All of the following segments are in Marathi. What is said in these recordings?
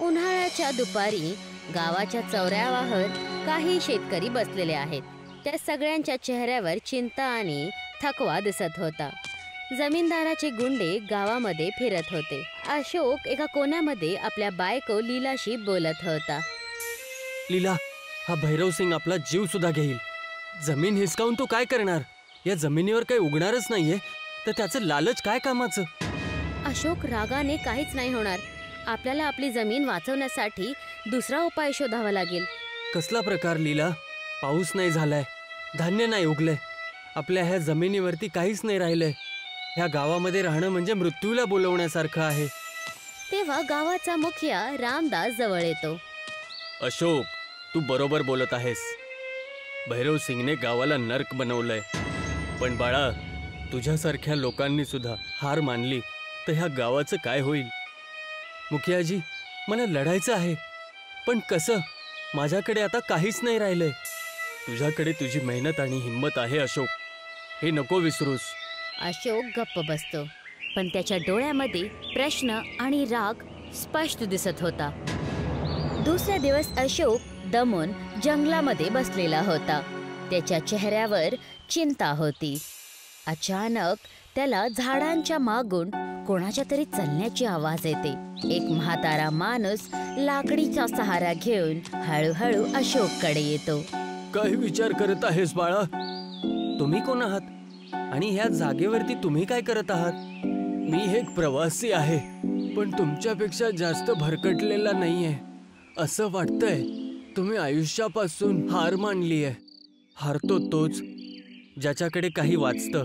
उन्हाळ्याच्या दुपारी गावाच्या चौऱ्यावर काही शेतकरी बसलेले आहेत. त्या सगळ्यांच्या चेहऱ्यावर चिंता आणि थकवा दिसत होता. जमीनदाराचे गुंडे गावामध्ये फिरत होते. अशोक एका कोण्यामध्ये आपल्या बायको लीलाशी बोलत होता. लीला, हा भैरव सिंग आपला जीव सुद्धा घेईल. जमीन हिसकावून तो काय करणार? या जमिनीवर काही उगणारच नाहीये, तर त्याचं लालच काय कामाचं? अशोक रागाने काहीच नाही होणार. आपल्याला आपली जमीन वाचवण्यासाठी दुसरा उपाय शोधावा लागेल. कसला प्रकार लीला? पाऊस नाही झालाय, धान्य नाही उगलंय, आपल्या ह्या जमिनीवरती काहीच नाही राहिलंय. ह्या गावामध्ये राहणं म्हणजे मृत्यूला बोलवण्यासारखं आहे. तेव्हा गावाचा मुखिया रामदास जवळ येतो. अशोक, तू बरोबर बोलत आहेस. भैरव सिंगने गावाला नर्क बनवलंय. पण बाळा, तुझ्यासारख्या लोकांनी सुद्धा हार मानली तर ह्या गावाचं काय होईल? मुखियाजी, मला लढायचं आहे, पण कसं? माझ्याकडे आता काहीच नाही राहिलंय. तुझ्याकडे तुझी मेहनत आणि हिंमत आहे अशोक, हे नको विसरूस. अशोक गप्प बसतो, पण त्याच्या डोळ्यामध्ये प्रश्न आणि राग स्पष्ट दिसत होता. दुसऱ्या दिवस अशोक दमून जंगलामध्ये बसलेला होता. त्याच्या चेहऱ्यावर चिंता होती. अचानक त्याला झाडांच्या मागून कोणाच्या तरी चालण्याची आवाज येते. एक म्हातारा माणूस लाकडीचा सहारा घेऊन हळूहळू अशोककडे येतो. काय विचार करत आहेस बाळा? तुम्ही कोण आहात आणि ह्या जागेवरती तुम्ही काय करत आहात? मी एक प्रवासी आहे, पण तुमच्यापेक्षा जास्त भरकटलेला नाहीये. असं वाटतंय तुम्ही आयुष्यापासून हार मानली आहे. हारतो तोच ज्याच्याकडे काही वाचतं.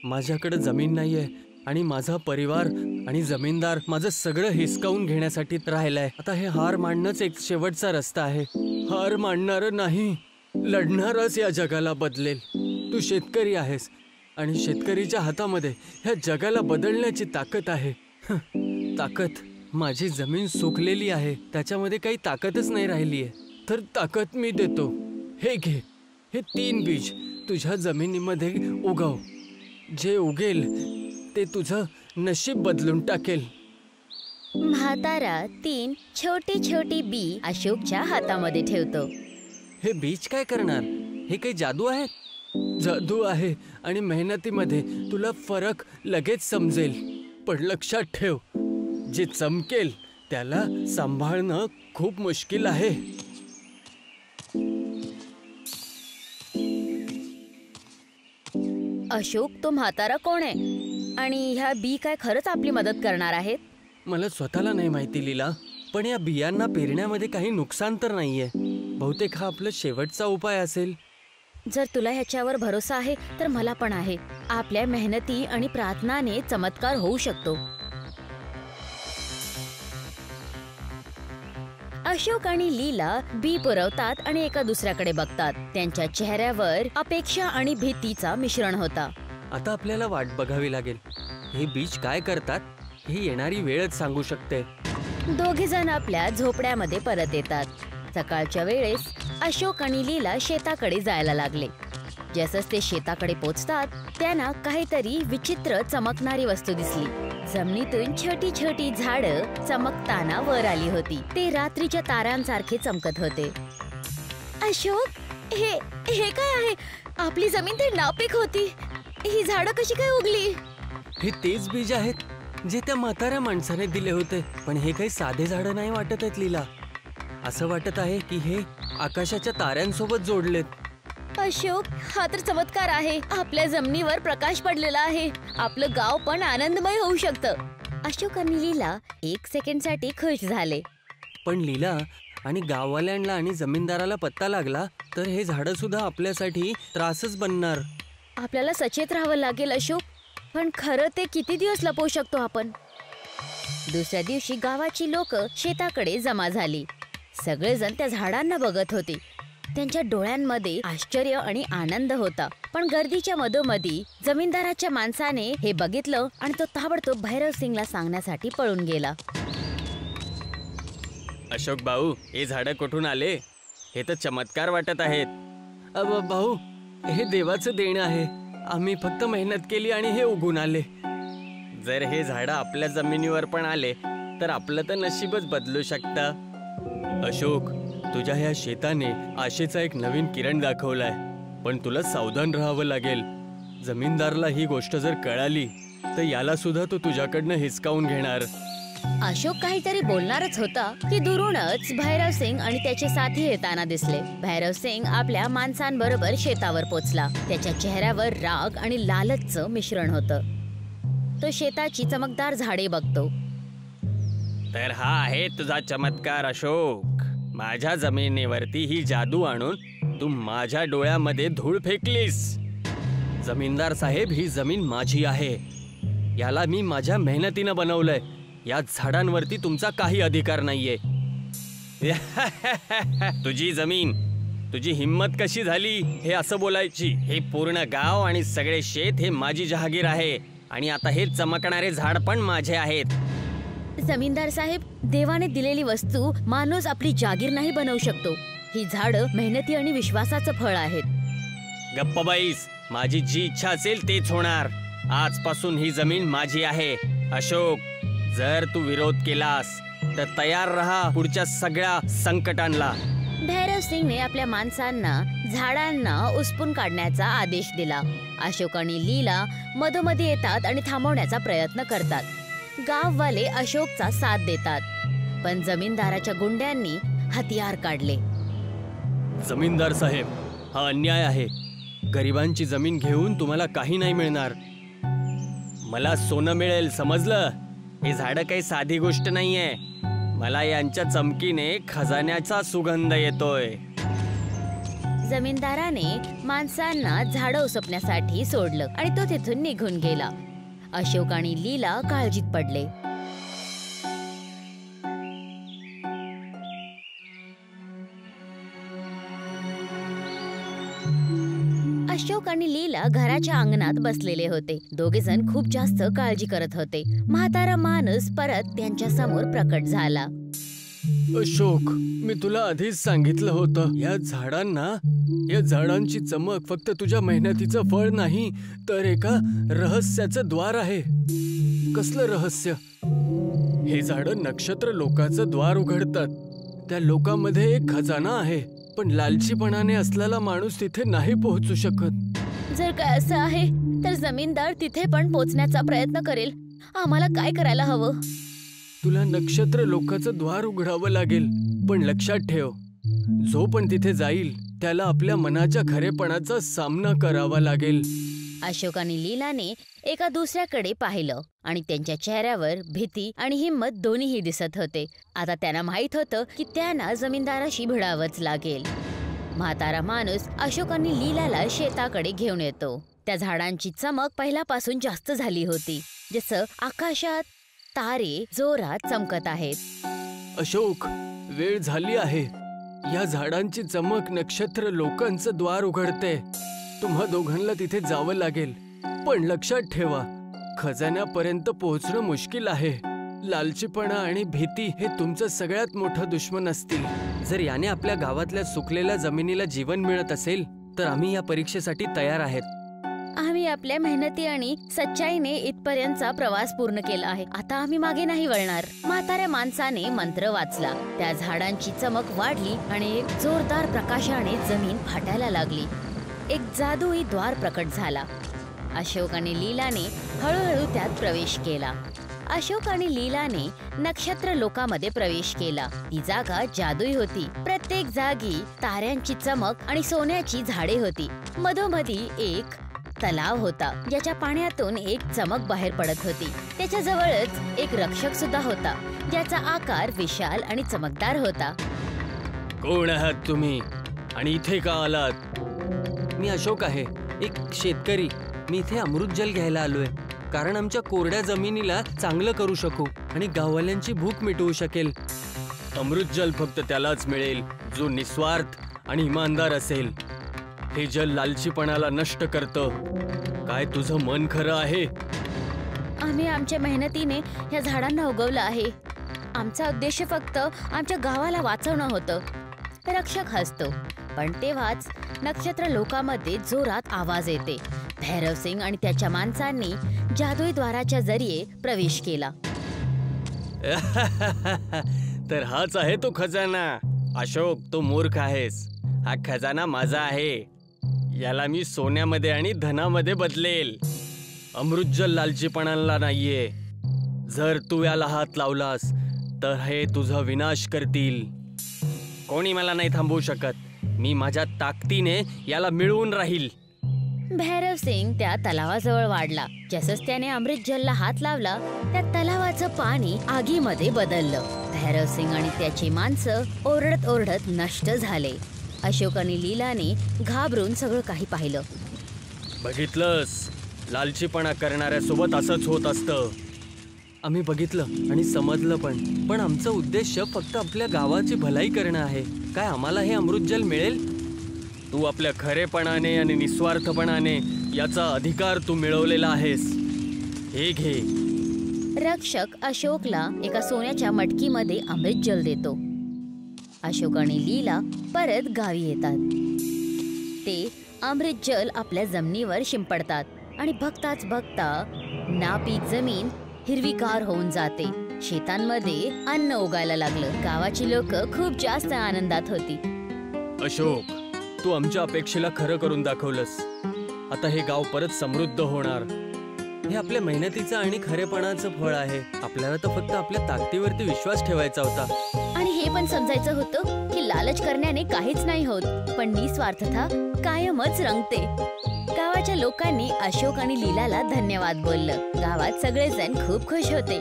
माझ्याकडे जमीन नाहीये आणि माझा परिवार आणि जमीनदार माझं सगळं हिसकावून घेण्यासाठी राहिलाय. आता हे हार मानणंच एक शेवटचा रस्ता आहे. हार मानणारं नाही, लढणारच या जगाला बदलेल. तू शेतकरी आहेस आणि शेतकरीच्या हातामध्ये ह्या जगाला बदलण्याची ताकद आहे. ताकद? माझी जमीन सुकलेली आहे, त्याच्यामध्ये काही ताकदच नाही राहिली आहे. तर ताकद मी देतो. हे घे, हे 3 बीज तुझ्या जमिनीमध्ये उगव. जे उगेल ते तुझं नशीब बदलून टाकेल. म्हातारा 3 छोटी छोटी बी अशोकच्या हातामध्ये ठेवतो. हे बीज काय करणार? हे काही जादू आहे? जादू आहे आणि मेहनतीमध्ये तुला फरक लगेच समजेल. पण लक्षात ठेव, जे चमकेल त्याला सांभाळणं खूप मुश्किल आहे. अशोक, तो म्हातारा कोण आहे आणि ह्या बी काय खरंच आपली मदत करणार आहेत? मला स्वतःला नाही माहिती लीला, पण या बियांना पेरण्यामध्ये काही नुकसान तर नाहीये. बहुतेक हा आपला शेवटचा उपाय असेल. जर तुला ह्याच्यावर भरोसा आहे तर मला पण आहे. आपल्या मेहनती आणि प्रार्थनाने चमत्कार होऊ शकतो. अशोक आणि लीला बी पुरवतात आणि एका दुसऱ्याकडे बघतात. त्यांच्या चेहऱ्यावर अपेक्षा आणि भीतीचा मिश्रण होता. आता आपल्याला वाट बघावी लागेल. हे बीज काय करतात हे येणारी वेळच सांगू शकते. दोघे जण आपल्या झोपड्यामध्ये परत येतात. सकाळच्या वेळेस अशोक आणि लीला शेताकडे जायला लागले. जसंच ते शेताकडे पोचतात त्यांना काहीतरी विचित्र चमकणारी वस्तू दिसली. जमिनीतून छोटी छोटी झाडं चमकताना वर आली होती. ते रात्रीच्या ताऱ्यांसारखे चमकत होते. अशोक, हे काय आहे? आपली जमीन तर नापीक होती. ही झाडं कशी काय उगली? हे तेच बीज आहेत जे त्या म्हाताऱ्या माणसाने दिले होते. पण हे काही साधे झाडं नाही वाटत आहेत लीला. असं वाटत आहे की हे आकाशाच्या ताऱ्यांसोबत जोडलेत. अशोक, हा तर चमत्कार आहे. आपल्या जमिनीवर प्रकाश पडलेला आहे. आपलं गाव पण आनंदमय होऊ शकतं. अशोक आणि लीला 1 सेकंडसाठी खुश झाले. पण लीला आणि गाववाल्यांना आणि जमीनदाराला पत्ता लागला तर हे झाडं सुद्धा आपल्यासाठी त्रासच बनणार. आपल्याला सचेत राहावं लागेल अशोक. पण खरं ते किती दिवस लपवू शकतो आपण? दुसऱ्या दिवशी गावाची लोक शेताकडे जमा झाली. सगळेजण त्या झाडांना बघत होते. त्यांच्या डोळ्यांमध्ये आश्चर्य आणि आनंद होता. पण गर्दीच्या मधोमधी जमीनदाराच्या माणसाने हे बघितलं आणि तो ताबडतोब भैरव सिंगला सांगण्यासाठी पळून गेला. अशोक भाऊ, हे झाडं कुठून आले? हे तर चमत्कार वाटत आहेत. भाऊ, हे देवाचं देणं आहे. आम्ही फक्त मेहनत केली आणि हे उगून आले. जर हे झाडं आपल्या जमिनीवर पण आले तर आपलं तर नशीबच बदलू शकतं. अशोक, तुझ्या ह्या शेताने आशेचा एक नवीन किरण दाखवलाय, पण तुला सावधान राहावं लागेल. जमीनदारला ही गोष्ट जर कळाली तर याला सुद्धा तो तुझ्याकडनं हिसकावून घेणार. अशोक काहीतरी बोलणारच होता की दुरूनच भैरव सिंग आणि त्याचे साथी येताना दिसले. भैरव सिंग आपल्या माणसांबरोबर शेतावर पोचला. त्याच्या चेहऱ्यावर राग आणि लालचचं मिश्रण होतं. तो शेताची चमकदार झाडे बघतो. तर हा आहे तुझा चमत्कार अशोक. माझ्या जमिनीवरती ही जादू आणून तू माझ्या डोळ्यामध्ये धूळ फेकलीस. जमीनदार साहेब, ही जमीन माझी आहे. याला मी माझ्या मेहनतीनं बनवलंय. या झाडांवरती तुमचा काही अधिकार नाहीये. तुझी जमीन, तुझी हिम्मत कशी झाली हे असं बोलायची? हे पूर्ण गाव आणि सगळे शेत हे माझी जहागीर आहे आणि आता हे चमकणारे झाड पण माझे आहेत. जमीनदार साहेब, देवाने दिलेली वस्तू माणूस आपली जागीर नाही बनवू शकतो. ही झाडं मेहनती आणि विश्वासाचं फळ आहेत. गप्प बाईस. माझी जी इच्छा असेल तेच होणार. आजपासून ही जमीन माझी आहे. अशोक, जर तू विरोध केलास तर तयार रहा पुढच्या सगळ्या संकटांना. भैरव सिंगने आपल्या माणसांना झाडांना उसपून काढण्याचा आदेश दिला. अशोक आणि लीला मधोमधी येतात आणि थांबवण्याचा प्रयत्न करतात. गाववाले अशोकचा साथ देतात, पण जमीनदाराच्या गुंड्यांनी हतियार काढले. जमीनदार साहेब, हा अन्याय आहे. गरिबांची जमीन घेऊन तुम्हाला काही नाही मिळणार. मला सोनं मिळेल, समजलं? हे झाडं काही साधी गोष्ट नाहीये. मला यांच्या चमकीने खजान्याचा सुगंध येतोय. जमीनदाराने माणसांना झाडं उसपण्यासाठी सोडलं आणि तो तिथून निघून गेला. अशोक आणि लीला काळजीत पडले. अशोक आणि लीला घराच्या अंगणात बसलेले होते. दोघे जण खूप जास्त काळजी करत होते. म्हातारा माणूस परत त्यांच्या समोर प्रकट झाला. अशोक, मी तुला आधीच सांगितलं होतं, या झाडांची चमक फक्त तुझ्या मेहनतीचं फळ नाही, तर एका रहस्याचं द्वार आहे. कसलं रहस्य? हे झाडं नक्षत्र लोकांचं द्वार उघडतात. त्या लोकांमध्ये एक खजाना आहे, पण लालचीपणाने असलेला माणूस तिथे नाही पोहोचू शकत. जर काय असं आहे तर जमीनदार तिथे पण पोहोचण्याचा प्रयत्न करेल. आम्हाला काय करायला हवं? तुला नक्षत्र लोकांचं द्वार उघडावं लागेल, पण लक्षात ठेव, जो पण तिथे जाईल त्याला आपल्या मनाच्या खरेपणाचा सामना करावा लागेल. अशोक आणि लीलाने एका दुसऱ्याकडे पाहिलं आणि त्यांच्या चेहऱ्यावर भीती आणि हिंमत दोन्हीही दिसत होते. आता त्यांना माहित होतं की त्यांना जमीनदाराशी भिडावंच लागेल. म्हातारा माणूस अशोक आणि लीलाला शेताकडे घेऊन येतो. त्या झाडांची चमक पहिल्यापासून जास्त झाली होती, जसं आकाशात तारे जोरात चमकत आहेत. अशोक, वेळ झाली आहे. या झाडांची चमक नक्षत्र लोकांचं द्वार उघडते. तुम्हा दोघांना तिथे जावं लागेल, पण लक्षात ठेवा, खजान्यापर्यंत पोहोचणं मुश्किल आहे. लालचीपणा आणि भीती हे तुमचं सगळ्यात मोठं दुश्मन असतील. जर याने आपल्या गावातल्या सुकलेल्या जमिनीला जीवन मिळत असेल तर आम्ही या परीक्षेसाठी तयार आहेत. आम्ही आपल्या मेहनती आणि सच्चाईने इथपर्यंतचा प्रवास पूर्ण केला आहे. आता आम्ही मागे नाही वळणार. म्हाताऱ्या माणसाने मंत्र वाचला. त्या झाडांची चमक वाढली आणि एक जोरदार प्रकाशाने जमीन फाटायला लागली. एक जादुई द्वार प्रकट झाला. अशोक आणि लीलाने हळूहळू त्यात प्रवेश केला. अशोक आणि लीलाने नक्षत्र लोकामध्ये प्रवेश केला. ती जागा जादुई होती. प्रत्येक जागी ताऱ्यांची चमक आणि सोन्याची झाडे होती. मधोमधी एक तलाव होता, ज्याच्या पाण्यातून एक चमक बाहेर पडत होती. त्याच्या जवळच एक रक्षक सुद्धा होता, ज्याचा आकार विशाल आणि चमकदार होता. कोण आहात तुम्ही आणि इथे का आलात? मी अशोक आहे, एक शेतकरी. मी इथे अमृत जल घ्यायला आलोय, कारण आमच्या कोरड्या जमिनीला चांगलं करू शकू आणि गाववाल्यांची भूक मिटवू शकेल. अमृत जल फक्त त्यालाच मिळेल जो निस्वार्थ आणि इमानदार असेल. हे जल लालचीपणाला नष्ट करतं. काय तुझं मन खरं आहे? आम्ही आमच्या मेहनतीने या झाडांना उगवलं आहे. आमचा उद्देश फक्त आमच्या गावाला वाचवणं होतं. रक्षक हसतो, पण तेव्हाच नक्षत्र लोकांमध्ये जोरात आवाज येते. भैरव सिंग आणि त्याच्या माणसांनी जादुई द्वाराच्या जरिये प्रवेश केला. तर हाच आहे तो खजाना. अशोक, तू मूर्ख आहेस. हा खजाना माझा आहे. याला मी सोन्यामध्ये आणि धनामध्ये बदलेल. अमृतजल लालचीपणाला नाहीये. जर तू याला हात लावलास तर हे तुझा विनाश करतील. कोणी मला नाही थांबवू शकत. मी माझ्या ताकदीने याला मिळवून राहील. भैरव सिंग त्या तलावाजवळ वाढला. जसंच त्याने अमृतजलला हात लावला त्या तलावाचं पाणी आगीमध्ये बदललं. भैरव सिंग आणि त्याची माणसं ओरडत ओरडत नष्ट झाले. अशोक आणि लीलाने घाबरून सगळं काही पाहिलं. बघितलंस, लालचीपणा करणाऱ्यासोबत असंच होत असतं. आम्ही बघितलं आणि समजलं पण आमचं उद्देश फक्त आपल्या गावाची भलाई करणं आहे. काय आम्हाला हे अमृतजल मिळेल? तू आपल्या खरेपणाने आणि निस्वार्थपणाने याचा अधिकार तू मिळवलेला आहेस. हे घे. रक्षक अशोकला एका सोन्याच्या मटकीमध्ये अमृतजल देतो. अशोक आणि लीला परत गावी येतात. ते अमृतजल आपल्या जमिनीवर शिंपडतात आणि बघताच बघता नापीक जमीन हिरवीगार होऊन जाते. शेतांमध्ये अन्न उगायला लागलं. गावाची लोक खूप जास्त आनंदात होती. अशोक, तू आमच्या अपेक्षेला खरं करून दाखवलंस. आता हे गाव परत समृद्ध होणार. हे आपल्या मेहनतीचं आणि खरेपणाचं फळ आहे. आपल्याला तर फक्त आपल्या ताकदीवरती विश्वास ठेवायचा होता. आणि हे पण समजायचं होतं की लालच करण्याने काहीच नाही होत, पण निस्वार्थता कायमच रंगते. गावाच्या लोकांनी अशोक आणि लीलाला धन्यवाद बोललं. गावात सगळेजण खूप खुश होते.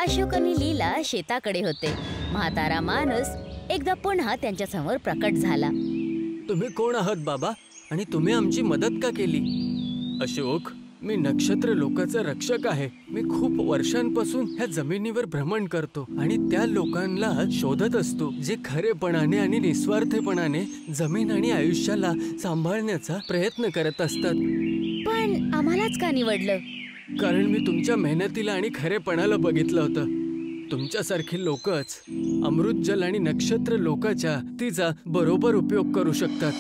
अशोक आणि लीला शेताकडे होते. म्हातारा माणूस एकदा पुन्हा त्यांच्या समोर प्रकट झाला. तुम्ही कोण आहात बाबा, आणि तुम्ही आमची मदत का केली? अशोक, मी नक्षत्र लोकांचा रक्षक आहे. मी खूप वर्षांपासून ह्या जमिनीवर भ्रमण करतो आणि त्या लोकांना शोधत असतो जे खरेपणाने आणि निस्वार्थपणाने जमीन आणि आयुष्याला सांभाळण्याचा प्रयत्न करत असतात. पण आम्हालाच का निवडलं? कारण मी तुमच्या मेहनतीला आणि खरेपणाला बघितलं होतं. तुमच्यासारखी लोकच अमृतजल आणि नक्षत्र लोकाच्या तिचा बरोबर उपयोग करू शकतात.